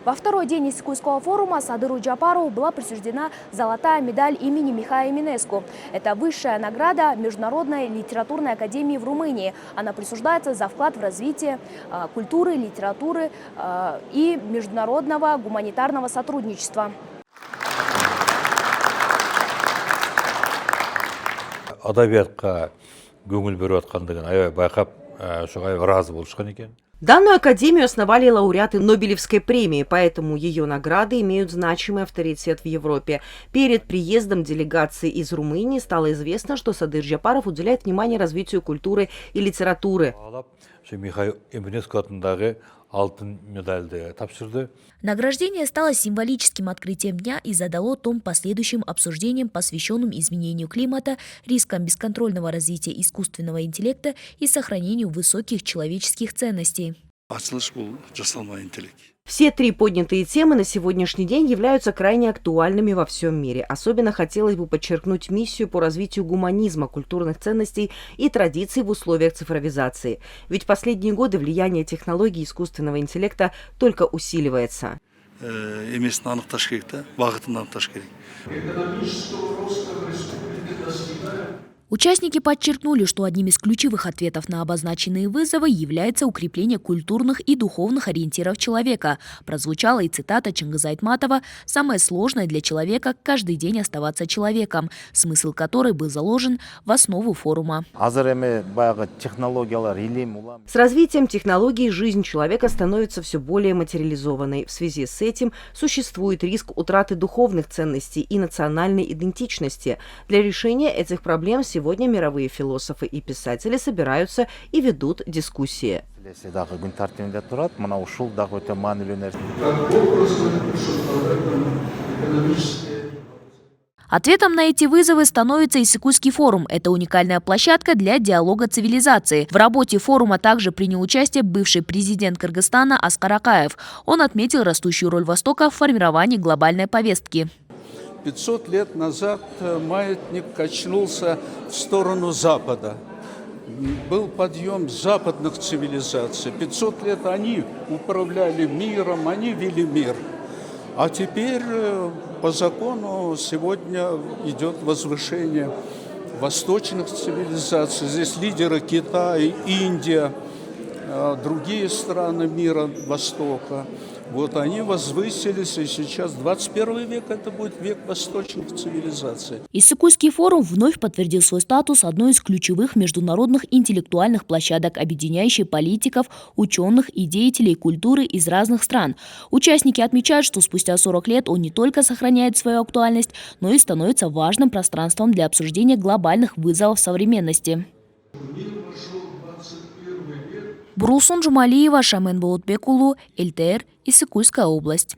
Во второй день Иссыкульского форума Садыру Джапарову была присуждена золотая медаль имени Михаила Минеску. Это высшая награда Международной литературной академии в Румынии. Она присуждается за вклад в развитие культуры, литературы и международного гуманитарного сотрудничества. Адабиятқа көңіл беріп жатқандығын аябай байқап, шоға разы болышқан екен. Данную академию основали лауреаты Нобелевской премии, поэтому ее награды имеют значимый авторитет в Европе. Перед приездом делегации из Румынии стало известно, что Садыр Джапаров уделяет внимание развитию культуры и литературы. Награждение стало символическим открытием дня и задало тон последующим обсуждениям, посвященным изменению климата, рискам бесконтрольного развития искусственного интеллекта и сохранению высоких человеческих ценностей. Все три поднятые темы на сегодняшний день являются крайне актуальными во всем мире. Особенно хотелось бы подчеркнуть миссию по развитию гуманизма, культурных ценностей и традиций в условиях цифровизации. Ведь в последние годы влияние технологий искусственного интеллекта только усиливается. Участники подчеркнули, что одним из ключевых ответов на обозначенные вызовы является укрепление культурных и духовных ориентиров человека. Прозвучала и цитата Чингиза Айтматова: «Самое сложное для человека – каждый день оставаться человеком», смысл которой был заложен в основу форума. С развитием технологий жизнь человека становится все более материализованной. В связи с этим существует риск утраты духовных ценностей и национальной идентичности. Для решения этих проблем сегодня мировые философы и писатели собираются и ведут дискуссии. Ответом на эти вызовы становится Иссыкульский форум. Это уникальная площадка для диалога цивилизации. В работе форума также принял участие бывший президент Кыргызстана Аскар Акаев. Он отметил растущую роль Востока в формировании глобальной повестки. 500 лет назад маятник качнулся в сторону Запада. Был подъем западных цивилизаций. 500 лет они управляли миром, они вели мир. А теперь по закону сегодня идет возвышение восточных цивилизаций. Здесь лидеры Китай, Индия, другие страны мира Востока. Вот они возвысились, и сейчас 21 век – это будет век восточных цивилизаций. Иссыкульский форум вновь подтвердил свой статус одной из ключевых международных интеллектуальных площадок, объединяющей политиков, ученых и деятелей культуры из разных стран. Участники отмечают, что спустя 40 лет он не только сохраняет свою актуальность, но и становится важным пространством для обсуждения глобальных вызовов современности. Бурулсун Жумалиева, Шамен Болотбекулу, ЛТР, Иссыкульская область.